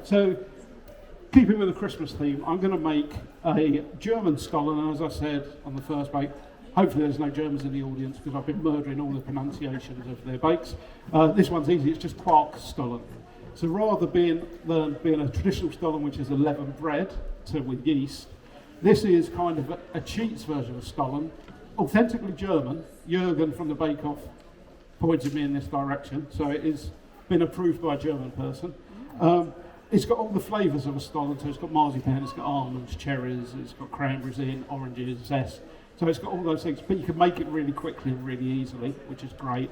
So, keeping with the Christmas theme, I'm going to make a German Stollen, and as I said on the first bake, hopefully there's no Germans in the audience because I've been murdering all the pronunciations of their bakes. This one's easy, it's just Quark Stollen. So rather than being a traditional Stollen, which is a leavened bread with yeast, this is kind of a cheats version of Stollen, authentically German. Jürgen from the Bake Off pointed me in this direction, so it has been approved by a German person. It's got all the flavours of a Stollen, so it's got marzipan, it's got almonds, cherries, it's got cranberries in, oranges, zest. So it's got all those things, but you can make it really quickly and really easily, which is great.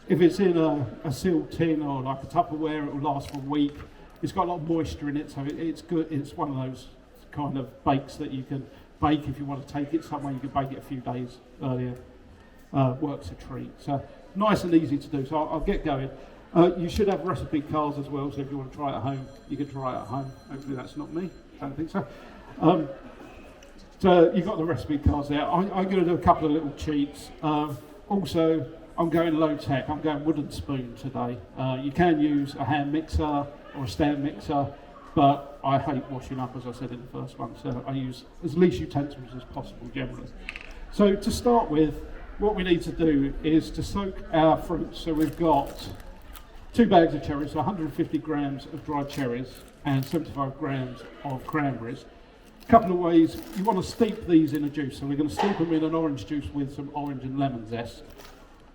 If it's in a sealed tin or like a Tupperware, it will last for a week. It's got a lot of moisture in it, so it's good. It's one of those kind of bakes that you can bake if you want to take it somewhere. You can bake it a few days earlier. Works a treat. So nice and easy to do. So I'll get going. You should have recipe cards as well, so if you want to try it at home, you can try it at home. Hopefully that's not me. I don't think so. So you've got the recipe cards there. I'm going to do a couple of little cheats. Also, I'm going low tech. I'm going wooden spoon today. You can use a hand mixer or a stand mixer, but I hate washing up, as I said in the first one. So I use as least utensils as possible generally. So to start with, what we need to do is to soak our fruits. So we've got 2 bags of cherries, so 150 grams of dried cherries and 75 grams of cranberries. A couple of ways, you want to steep these in a juice. So we're going to steep them in an orange juice with some orange and lemon zest.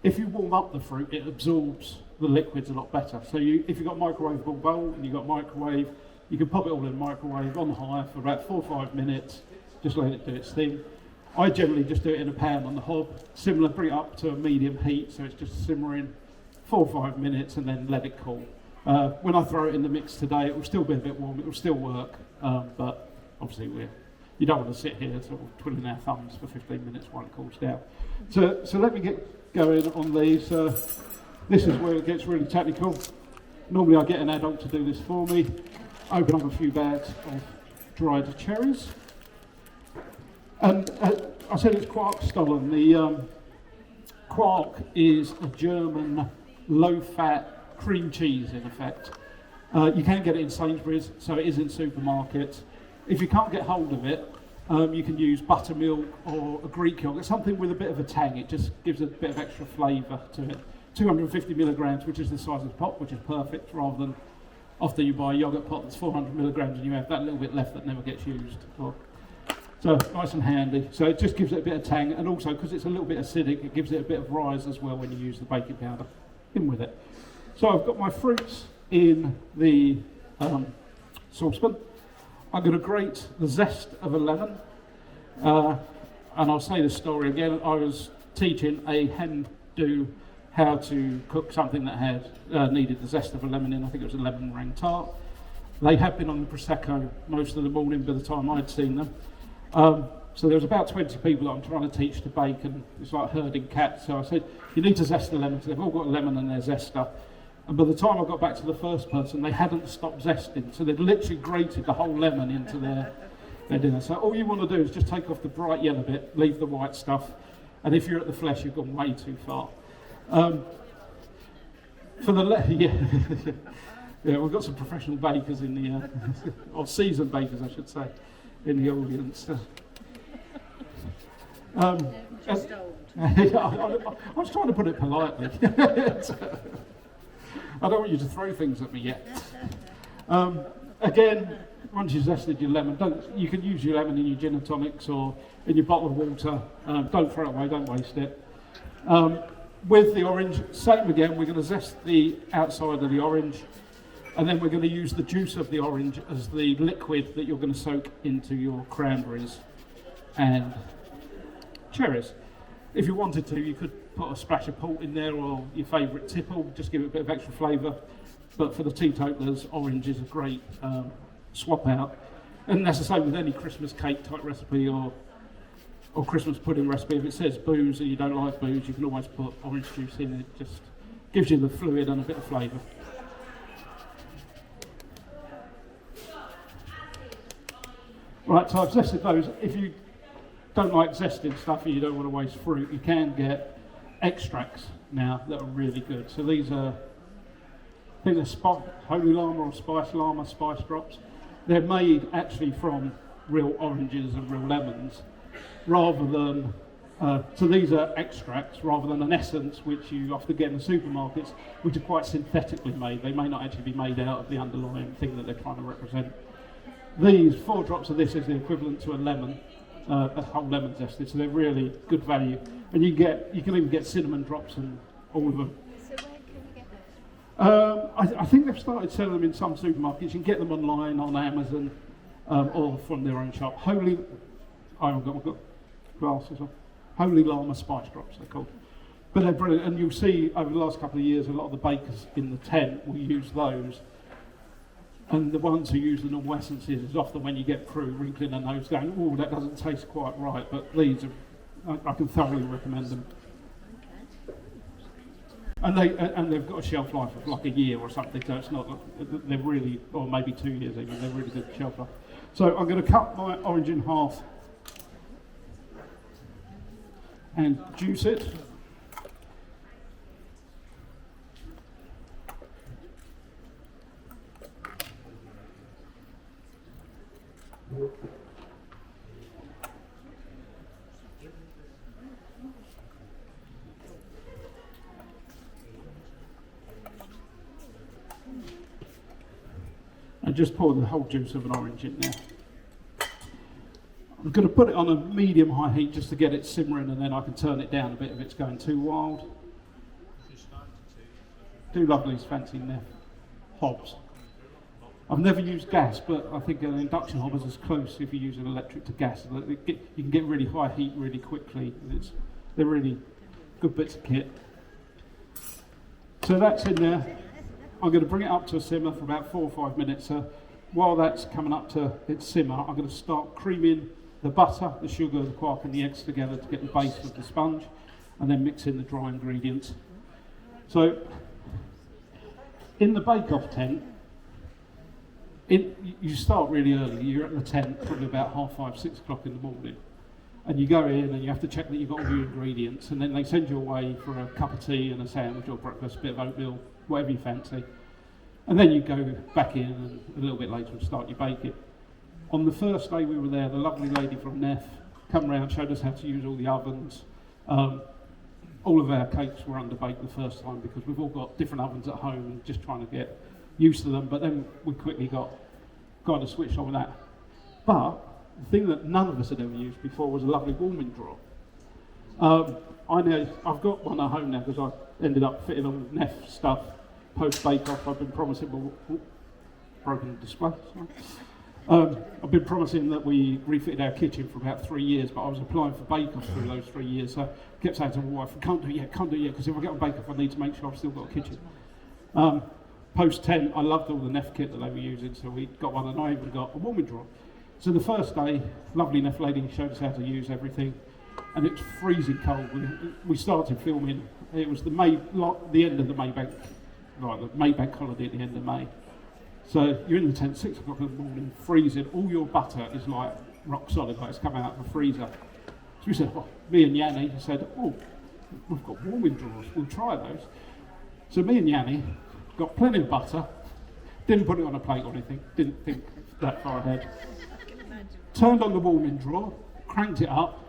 If you warm up the fruit, it absorbs the liquids a lot better. So if you've got a microwavable bowl and you've got a microwave, you can pop it all in the microwave on high for about 4 or 5 minutes, just let it do its thing. I generally just do it in a pan on the hob, similar, bring it up to a medium heat, so it's just simmering 4 or 5 minutes and then let it cool. When I throw it in the mix today, it will still be a bit warm, it will still work, but obviously you don't want to sit here sort of twiddling our thumbs for 15 minutes while it cools down. So let me get going on these. This is where it gets really technical. Normally I get an adult to do this for me. Open up a few bags of dried cherries. And I said it's Quark Stollen. The Quark is a German low-fat cream cheese, in effect. You can get it in Sainsbury's, so it is in supermarkets. If you can't get hold of it, you can use buttermilk or a Greek yogurt, something with a bit of a tang. It just gives a bit of extra flavour to it. 250 milligrams, which is the size of the pot, which is perfect, rather than often you buy a yogurt pot that's 400 milligrams and you have that little bit left that never gets used. So nice and handy. So it just gives it a bit of tang, and also because it's a little bit acidic, it gives it a bit of rise as well when you use the baking powder in with it. So I've got my fruits in the saucepan. I'm going to grate the zest of a lemon, and I'll say this story again. I was teaching a hen do how to cook something that had needed the zest of a lemon in. I think it was a lemon meringue tart. They had been on the Prosecco most of the morning by the time I'd seen them. So there was about 20 people that I'm trying to teach to bake, and it's like herding cats. So I said, you need to zest the lemon. So they've all got a lemon and their zester. And by the time I got back to the first person, they hadn't stopped zesting. So they'd literally grated the whole lemon into their dinner. So all you want to do is just take off the bright yellow bit, leave the white stuff. And if you're at the flesh, you've gone way too far. Yeah, we've got some professional bakers in the, or seasoned bakers, I should say, in the audience. Just old. I was trying to put it politely. I don't want you to throw things at me yet. Again, once you've zested your lemon, you can use your lemon in your gin and tonics or in your bottle of water. Don't throw it away, don't waste it. With the orange, same again, we're going to zest the outside of the orange, and then we're going to use the juice of the orange as the liquid that you're going to soak into your cranberries and cherries. If you wanted to, you could put a splash of port in there or your favourite tipple, just give it a bit of extra flavour. But for the teetotalers, orange is a great swap out. And that's the same with any Christmas cake type recipe or Christmas pudding recipe. If it says booze and you don't like booze, you can always put orange juice in. It just gives you the fluid and a bit of flavour. Right, so I've zested those. If you don't like zested stuff and you don't want to waste fruit, you can get extracts now that are really good. So these are think they're Holy Llama or Spice Llama spice drops. They're made actually from real oranges and real lemons, rather than, so these are extracts rather than an essence which you often get in the supermarkets, which are quite synthetically made. They may not actually be made out of the underlying thing that they're trying to represent. These 4 drops of this is the equivalent to a lemon, a whole lemon zested, so they're really good value. And you can even get cinnamon drops and all of them. So where can you get those? I think they've started selling them in some supermarkets. You can get them online on Amazon or from their own shop. I've got glasses on. Holy Llama spice drops, they're called. But they're brilliant, and you'll see over the last couple of years a lot of the bakers in the tent will use those. And the ones who use the normal essences is often when you get through wrinkling their nose going, oh, that doesn't taste quite right. But these I can thoroughly recommend them. And they've got a shelf life of like a year or something, so it's not, they're really, or maybe 2 years even, they're really good shelf life. So I'm going to cut my orange in half and juice it. And just pour the whole juice of an orange in there. I'm going to put it on a medium-high heat just to get it simmering, and then I can turn it down a bit if it's going too wild. Do love these fancy hobs. I've never used gas, but I think an induction hob is as close if you use an electric to gas. You can get really high heat really quickly. They're really good bits of kit. So that's in there. I'm going to bring it up to a simmer for about 4 or 5 minutes. So while that's coming up to its simmer, I'm going to start creaming the butter, the sugar, the quark and the eggs together to get the base of the sponge, and then mix in the dry ingredients. So in the bake-off tent, you start really early. You're at the tent probably about 5:30, 6 o'clock in the morning, and you go in and you have to check that you've got all your ingredients, and then they send you away for a cup of tea and a sandwich or breakfast, a bit of oatmeal, whatever you fancy. And then you go back in and a little bit later and start your baking. On the first day we were there, the lovely lady from Neff come around, showed us how to use all the ovens. All of our cakes were underbaked the first time because we've all got different ovens at home and just trying to get used to them, but then we quickly got kind of switched on with that. But the thing that none of us had ever used before was a lovely warming drawer. I've got one at home now because I ended up fitting on Neff stuff post bake off. I've been promising broken display. I've been promising that we refitted our kitchen for about 3 years, but I was applying for bake off through those 3 years, so I kept saying to my wife, can't do it yet, because if I get on bake off I need to make sure I've still got a kitchen. Post 10, I loved all the Neff kit that they were using, so we got one, and I even got a warming drawer. So the first day, lovely Neff lady showed us how to use everything, and it was freezing cold. We started filming. It was the end of the Maybank, right, the Maybank holiday at the end of May. So you're in the tent, 6 o'clock in the morning, freezing. All your butter is like rock solid, like it's come out of the freezer. So we said, well, me and Yanni said, oh, we've got warming drawers, we'll try those. So me and Yanni got plenty of butter, didn't put it on a plate or anything, didn't think that far ahead. Turned on the warming drawer, cranked it up,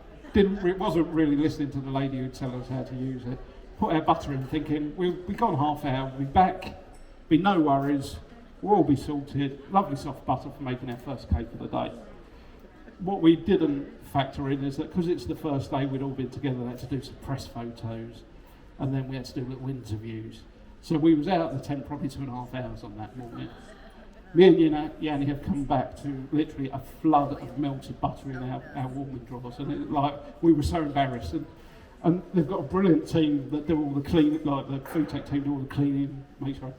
wasn't really listening to the lady who'd tell us how to use it. Put our butter in, thinking we'll be gone half hour, we'll be back, be no worries, we'll all be sorted. Lovely soft butter for making our first cake of the day. What we didn't factor in is that because it's the first day we'd all been together, we had to do some press photos, and then we had to do little interviews. So we was out at the tent probably 2.5 hours on that morning. Me and Yanni have come back to literally a flood of melted butter in our warming drawers, and we were so embarrassed. And they've got a brilliant team that do all the cleaning, like the food tech team do all the cleaning, make sure.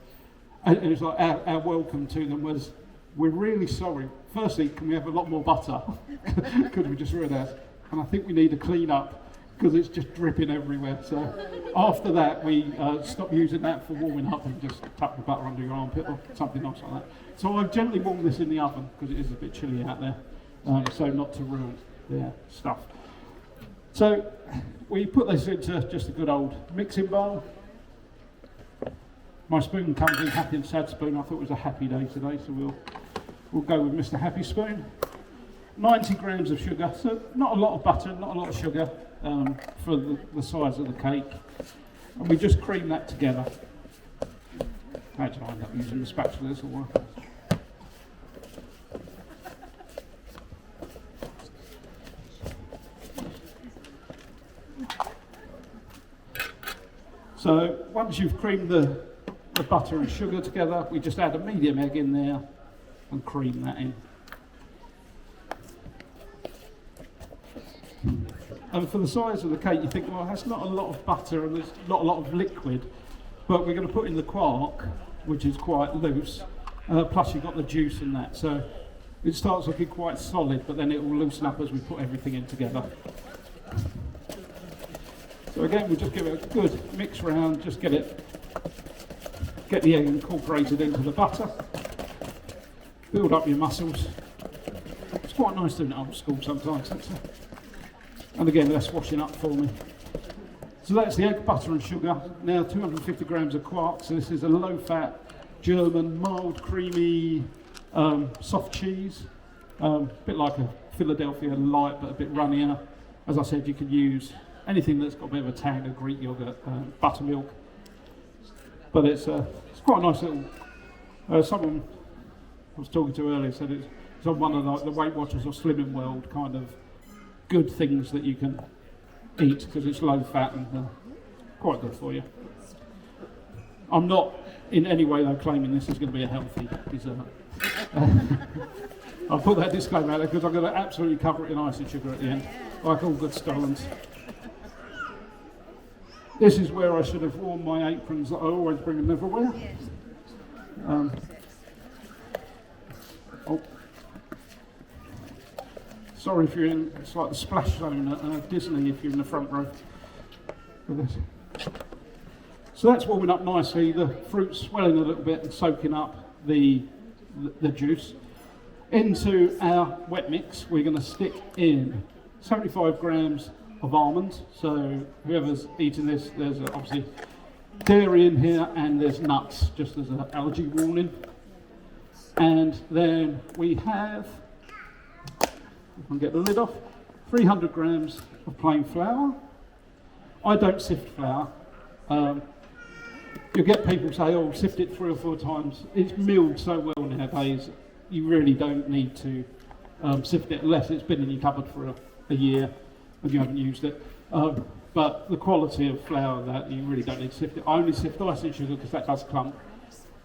And it was like our welcome to them was, we're really sorry. Firstly, can we have a lot more butter? Because we just realised. And I think we need a clean up because it's just dripping everywhere. So after that, we stopped using that for warming up and just tuck the butter under your armpit or something else like that. So I've gently warmed this in the oven because it is a bit chilly out there, so not to ruin the stuff. So we put this into just a good old mixing bowl. My spoon comes in happy and sad spoon. I thought it was a happy day today, so we'll go with Mr. Happy Spoon. 90 grams of sugar, so not a lot of butter, not a lot of sugar for the size of the cake. And we just cream that together. Actually, I end up using the spatula as well. So once you've creamed the butter and sugar together, we just add a medium egg in there and cream that in. And for the size of the cake, you think, well, that's not a lot of butter and there's not a lot of liquid, but we're going to put in the quark, which is quite loose, plus you've got the juice in that. So it starts looking quite solid, but then it will loosen up as we put everything in together. So again, we'll just give it a good mix round, just get the egg incorporated into the butter, build up your muscles. It's quite nice doing it old school sometimes. And again, less washing up for me. So that's the egg, butter and sugar. Now 250 grams of quark. So this is a low-fat, German, mild, creamy, soft cheese. A bit like a Philadelphia light, but a bit runnier. As I said, you can use anything that's got a bit of a tang, a Greek yogurt, buttermilk. But it's quite a nice little. Someone I was talking to earlier said it's on one of the Weight Watchers or Slimming World kind of good things that you can eat because it's low fat and quite good for you. I'm not in any way though claiming this is going to be a healthy dessert. I'll put that disclaimer out there because I'm going to absolutely cover it in ice and sugar at the end, like all good Stollens. This is where I should have worn my aprons that I always bring and never wear. Sorry if you're in, it's like the splash zone at Disney if you're in the front row with this. So that's warming up nicely, the fruit's swelling a little bit and soaking up the juice. Into our wet mix, we're going to stick in 75 grams of almonds. So whoever's eating this, there's obviously dairy in here and there's nuts, just as an allergy warning. And then we have, if I can get the lid off, 300 grams of plain flour. I don't sift flour. You'll get people say, oh, sift it 3 or 4 times. It's milled so well nowadays, you really don't need to sift it unless it's been in your cupboard for a year and you haven't used it. But the quality of flour, that you really don't need to sift it. I only sift ice and sugar because that does clump,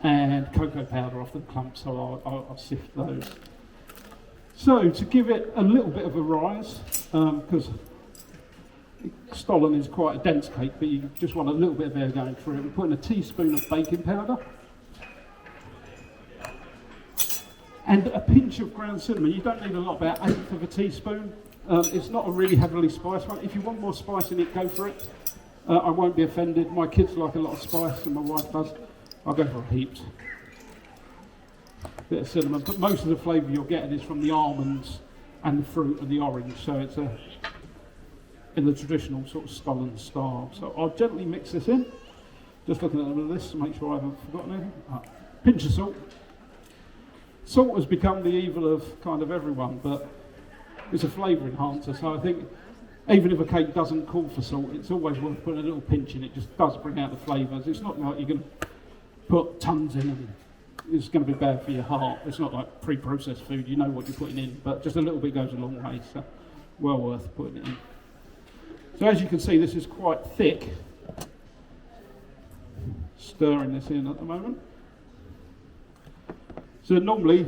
and cocoa powder often clumps, so I'll sift those. So to give it a little bit of a rise, because Stollen is quite a dense cake, but you just want a little bit of air going through it. We're putting a teaspoon of baking powder and a pinch of ground cinnamon. You don't need a lot, about 1/8 of a teaspoon. It's not a really heavily spiced one. If you want more spice in it, go for it. I won't be offended. My kids like a lot of spice, and my wife does. I'll go for a heap. Bit of cinnamon, but most of the flavour you're getting is from the almonds and the fruit and the orange. So it's in the traditional sort of Stollen style. So I'll gently mix this in. Just looking at the list to make sure I haven't forgotten anything. Pinch of salt. Salt has become the evil of kind of everyone, but it's a flavour enhancer. So I think even if a cake doesn't call for salt, it's always worth putting a little pinch in. It just does bring out the flavours. It's not like you're going to put tons in and it's going to be bad for your heart. It's not like pre-processed food. You know what you're putting in, but just a little bit goes a long way. So well worth putting it in. So as you can see, this is quite thick. Stirring this in at the moment. So normally,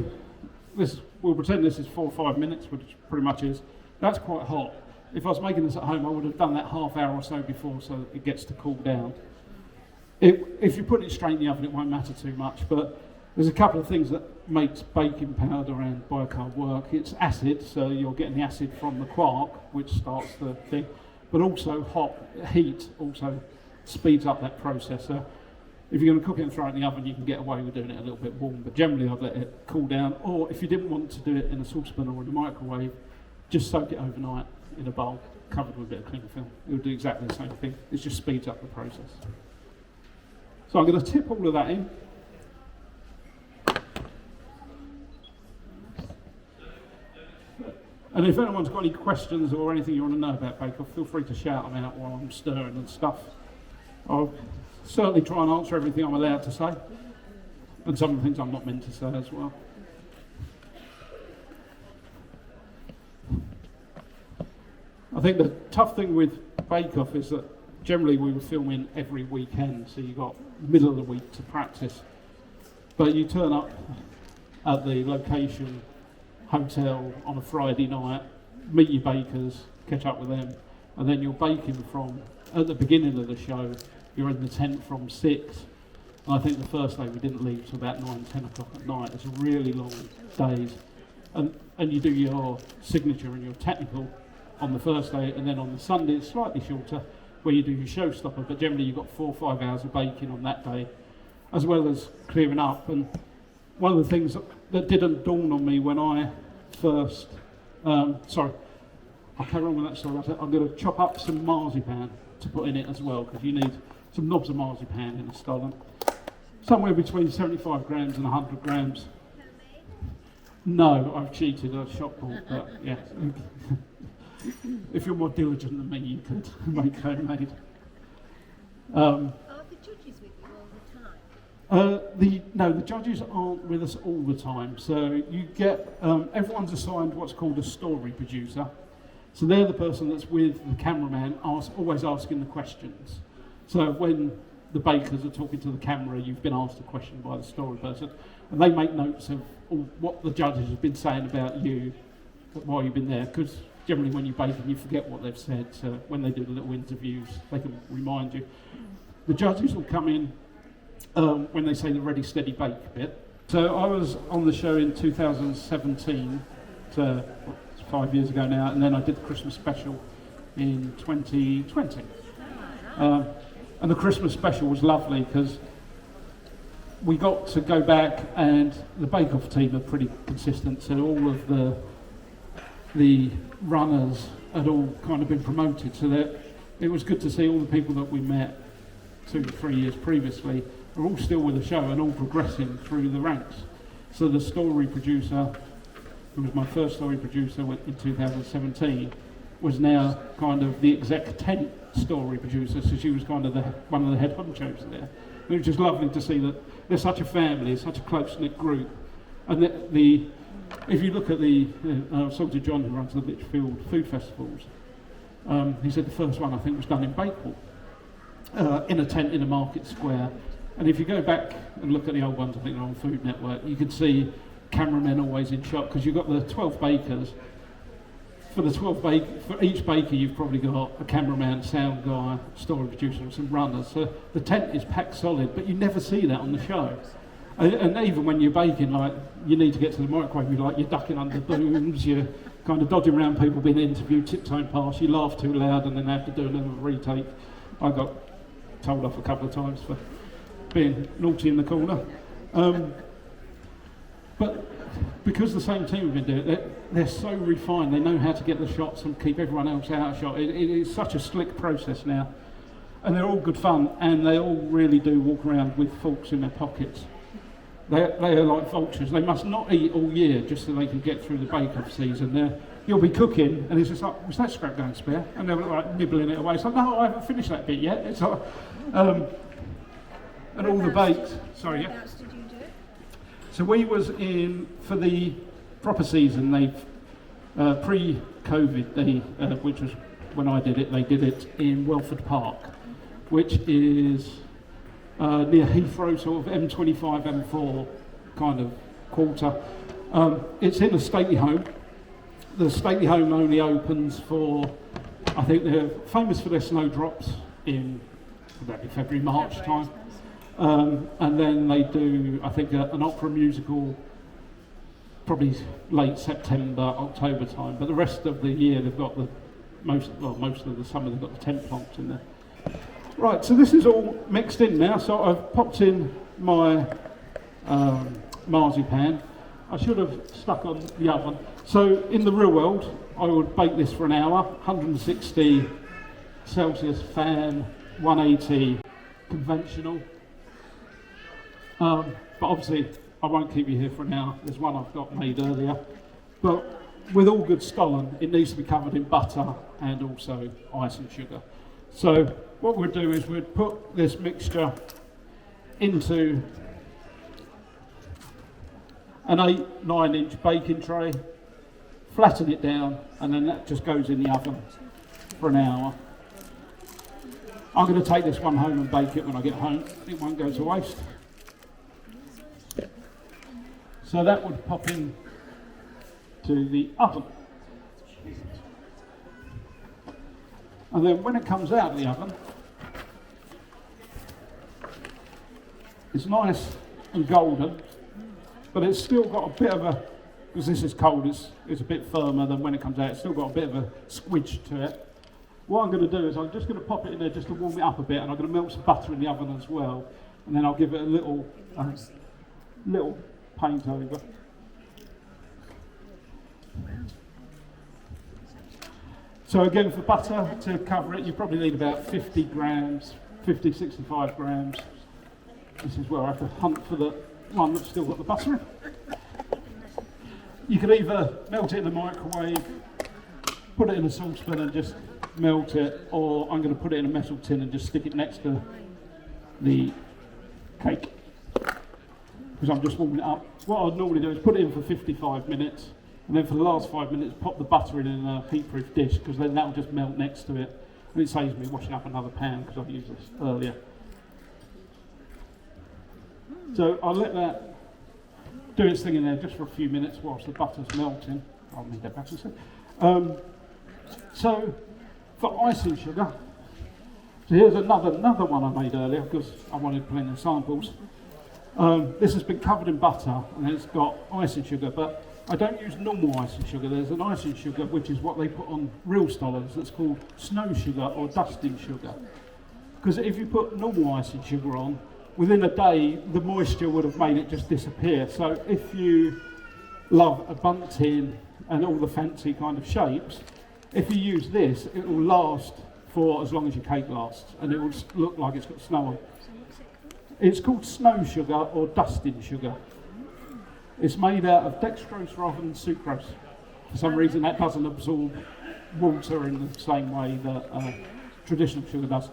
we'll pretend this is 4 or 5 minutes, which pretty much is. That's quite hot. If I was making this at home, I would have done that half hour or so before, so that it gets to cool down. If you put it straight in the oven, it won't matter too much, but there's a couple of things that makes baking powder and bicarb work. It's acid, so you're getting the acid from the quark, which starts the thing, but also heat also speeds up that process. So if you're going to cook it and throw it in the oven, you can get away with doing it a little bit warm, but generally I'd let it cool down, or if you didn't want to do it in a saucepan or in a microwave, just soak it overnight in a bowl, covered with a bit of cling film. It'll do exactly the same thing. It just speeds up the process. So I'm going to tip all of that in. And if anyone's got any questions or anything you want to know about bake-off, feel free to shout them out while I'm stirring and stuff. I'll certainly try and answer everything I'm allowed to say, and some of the things I'm not meant to say as well. I think the tough thing with bake-off is that generally we were filming every weekend, so you got middle of the week to practice. But you turn up at the location hotel on a Friday night, meet your bakers, catch up with them, and then you're baking from, at the beginning of the show, you're in the tent from 6. And I think the first day we didn't leave till about 9, 10 o'clock at night. It's really long days. And you do your signature and your technical on the first day, and then on the Sunday it's slightly shorter, where you do your showstopper, but generally you've got 4 or 5 hours of baking on that day, as well as clearing up. And one of the things that didn't dawn on me when I first, sorry, I'll carry on with that story. I'm going to chop up some marzipan to put in it as well, because you need some knobs of marzipan in a Stollen. Somewhere between 75 grams and 100 grams. No, I've cheated, I've shop bought, but yeah. If you're more diligent than me, you could make homemade. Are the judges with you all the time? No, the judges aren't with us all the time. So you get, everyone's assigned what's called a story producer. So they're the person that's with the cameraman, always asking the questions. So when the bakers are talking to the camera, you've been asked a question by the story person, and they make notes of what the judges have been saying about you while you've been there, because generally when you're baking you forget what they've said, so when they do the little interviews they can remind you. The judges will come in when they say the ready steady bake bit. So I was on the show in 2017, so it's 5 years ago now, and then I did the Christmas special in 2020. And the Christmas special was lovely because we got to go back, and the bake-off team are pretty consistent, so all of the runners had all kind of been promoted, so that it was good to see all the people that we met 2 to 3 years previously are all still with the show and all progressing through the ranks. So the story producer, who was my first story producer in 2017, was now kind of the exec tent story producer, so she was kind of one of the head honchos there. And it was just lovely to see that they're such a family, such a close-knit group, and if you look at I was talking to John, who runs the Litchfield Food Festivals. He said the first one I think was done in Bakewell, in a tent in a market square. And if you go back and look at the old ones, I think they're on Food Network, you can see cameramen always in shot, because you've got the 12 bakers. For each baker you've probably got a cameraman, sound guy, story producer and some runners. So the tent is packed solid, but you never see that on the show. And even when you're baking, like, you need to get to the microwave, you're ducking under booms, you're kind of dodging around people being interviewed, tiptoeing past, you laugh too loud and then have to do another retake. I got told off a couple of times for being naughty in the corner. But because the same team have been doing it, they're so refined, they know how to get the shots and keep everyone else out of shot. It is such a slick process now. And they're all good fun, and they all really do walk around with forks in their pockets. They are like vultures. They must not eat all year just so they can get through the bake-off season. You'll be cooking, and it's just like, was that scrap going spare? And they're like nibbling it away. It's like, no, I haven't finished that bit yet. It's like, and all the baked. Sorry, yeah. What else did you do? So we was in for the proper season. They pre-COVID, which was when I did it. They did it in Welford Park, which is near Heathrow, sort of M25, M4 kind of quarter. It's in a stately home. The stately home only opens for, I think they're famous for their snowdrops in February, March time. And then they do, I think, an opera musical probably late September, October time. But the rest of the year they've got most of the summer they've got the tent plonks in there. Right, so this is all mixed in now. So I've popped in my marzipan. I should have stuck on the oven. So in the real world, I would bake this for an hour, 160 Celsius fan, 180 conventional. But obviously, I won't keep you here for an hour. There's one I've got made earlier. But with all good Stollen, it needs to be covered in butter and also ice and sugar. So what we'll do is we'll put this mixture into an 8-9 inch baking tray, flatten it down, and then that just goes in the oven for an hour. I'm going to take this one home and bake it when I get home. It won't go to waste. So that would pop in to the oven. And then when it comes out of the oven, it's nice and golden, but it's still got a bit of a, because this is cold, it's a bit firmer than when it comes out, it's still got a bit of a squidge to it. What I'm going to do is I'm just going to pop it in there just to warm it up a bit, and I'm going to melt some butter in the oven as well, and then I'll give it a little paint over. So again, for butter to cover it, you probably need about 50 grams, 50, 65 grams. This is where I have to hunt for the one that's still got the butter in. You can either melt it in the microwave, put it in a saucepan and just melt it, or I'm going to put it in a metal tin and just stick it next to the cake, because I'm just warming it up. What I'd normally do is put it in for 55 minutes, and then for the last 5 minutes pop the butter in a heat-proof dish, because then that will just melt next to it, and it saves me washing up another pan because I've used this earlier. So I'll let that do its thing in there just for a few minutes whilst the butter's melting. I'll need that back in a sec. So for icing sugar, so here's another one I made earlier because I wanted plenty of samples. This has been covered in butter and it's got icing sugar, but I don't use normal icing sugar. There's an icing sugar which is what they put on real Stollens that's called snow sugar or dusting sugar. Because if you put normal icing sugar on, within a day the moisture would have made it just disappear. So if you love a bundt tin and all the fancy kind of shapes, if you use this, it will last for as long as your cake lasts, and it will look like it's got snow on. It's called snow sugar or dusting sugar. It's made out of dextrose rather than sucrose. For some reason that doesn't absorb water in the same way that traditional sugar does.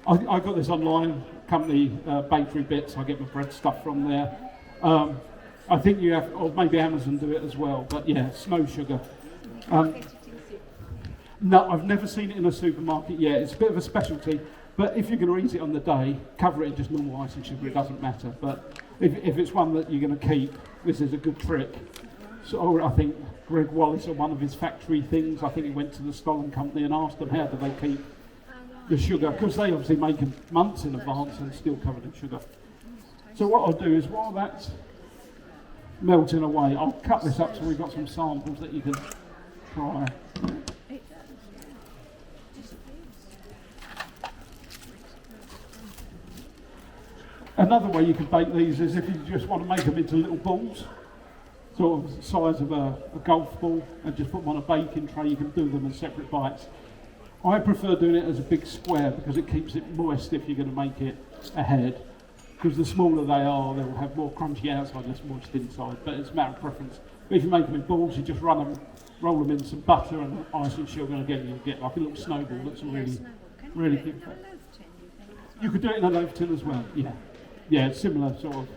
I got this online, company Bakery Bits, I get my bread stuff from there. I think you have, or maybe Amazon do it as well, but yeah, snow sugar. No, I've never seen it in a supermarket yet. It's a bit of a specialty, but if you're going to eat it on the day, cover it in just normal icing sugar, it doesn't matter. But if it's one that you're going to keep, this is a good trick. So I think Greg Wallace, on one of his factory things, I think he went to the Stollen company and asked them how do they keep the sugar, because they obviously make them months in advance and still covered in sugar. So what I'll do is, while that's melting away, I'll cut this up so we've got some samples that you can try. Another way you can bake these is if you just want to make them into little balls, sort of the size of a golf ball, and just put them on a baking tray. You can do them in separate bites. I prefer doing it as a big square because it keeps it moist if you're going to make it ahead. Because the smaller they are, they will have more crunchy outside, less moist inside, but it's a matter of preference. But if you make them in balls, you just roll them in some butter and ice and sugar, and again you'll get like a little snowball that's really cute. You could do it in a loaf tin as well, yeah. Yeah, it's similar sort of.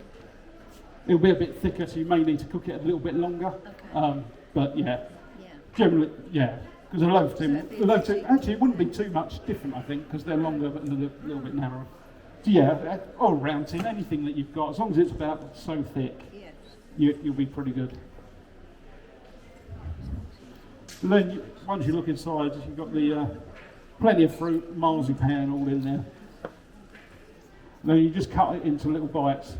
It'll be a bit thicker, so you may need to cook it a little bit longer. Okay. But yeah, generally, yeah. Because a loaf tin, actually, it wouldn't be too much different, I think, because they're longer but a little bit narrower. So yeah, or a round tin, anything that you've got, as long as it's about so thick, you'll be pretty good. And then once you look inside, you've got the plenty of fruit, marzipan all in there. Then you just cut it into little bites.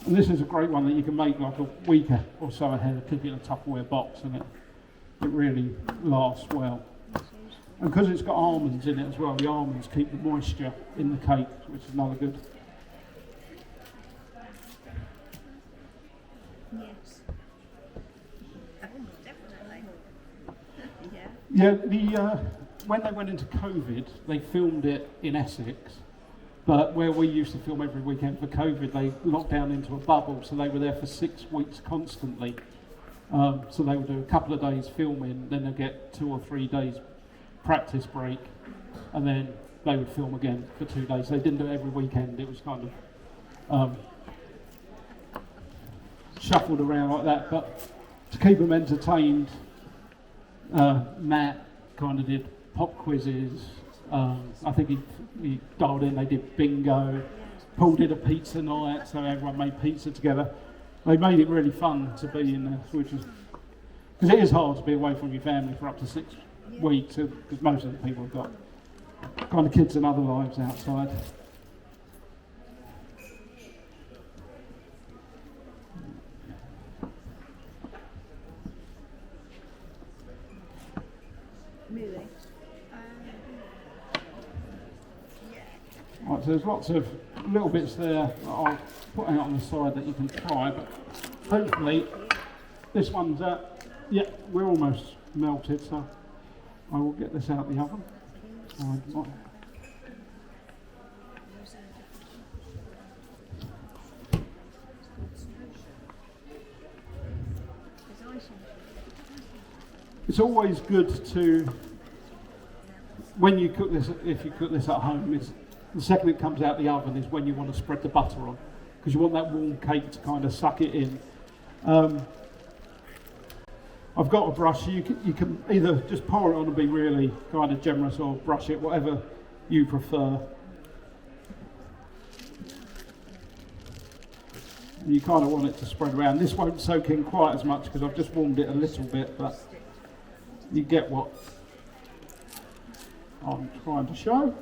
And this is a great one that you can make like a week or so ahead, keep it in a Tupperware box, and it really lasts well. And because it's got almonds in it as well, the almonds keep the moisture in the cake, which is another good. Yes. Yeah, when they went into COVID, they filmed it in Essex, but where we used to film every weekend for COVID, they locked down into a bubble, so they were there for 6 weeks constantly. So they would do a couple of days filming, then they'd get 2 or 3 days practice break, and then they would film again for 2 days. They didn't do it every weekend, it was kind of shuffled around like that, but to keep them entertained, Matt kind of did pop quizzes. I think he dialed in, they did bingo. Paul did a pizza night, so everyone made pizza together. They made it really fun to be in there, which is, because it is hard to be away from your family for up to 6 weeks, because most of the people have got kind of kids and other lives outside. Really? Right, so there's lots of little bits there that I'll put out on the side that you can try, but hopefully this one's yeah, we're almost melted, so I will get this out the oven. It's always good to, when you cook this, if you cook this at home, the second it comes out the oven is when you want to spread the butter on, because you want that warm cake to kind of suck it in. I've got a brush, you can either just pour it on and be really kind of generous, or brush it, whatever you prefer. And you kind of want it to spread around. This won't soak in quite as much because I've just warmed it a little bit, but you get what I'm trying to show.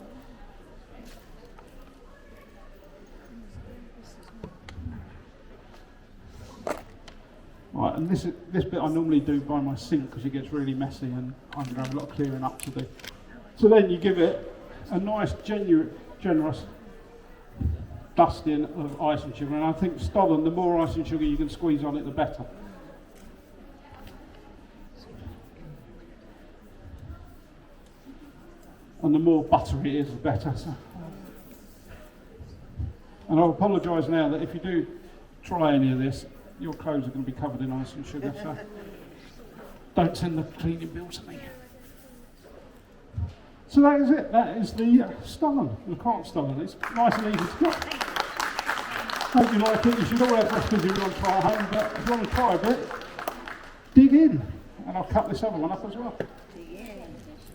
Right, and this bit I normally do by my sink because it gets really messy and I'm going to have a lot of clearing up to do. So then you give it a nice generous dusting of icing sugar, and I think Stollen, the more icing sugar you can squeeze on it, the better. And the more buttery it is, the better. So. And I'll apologise now that if you do try any of this, your clothes are going to be covered in icing sugar, so don't send the cleaning bill to me. So that is it. That is the Stollen, the Quark Stollen. It's nice and easy to cook. Hope you like it. You should all have recipes if you want to try at home, but if you want to try a bit, dig in. And I'll cut this other one up as well.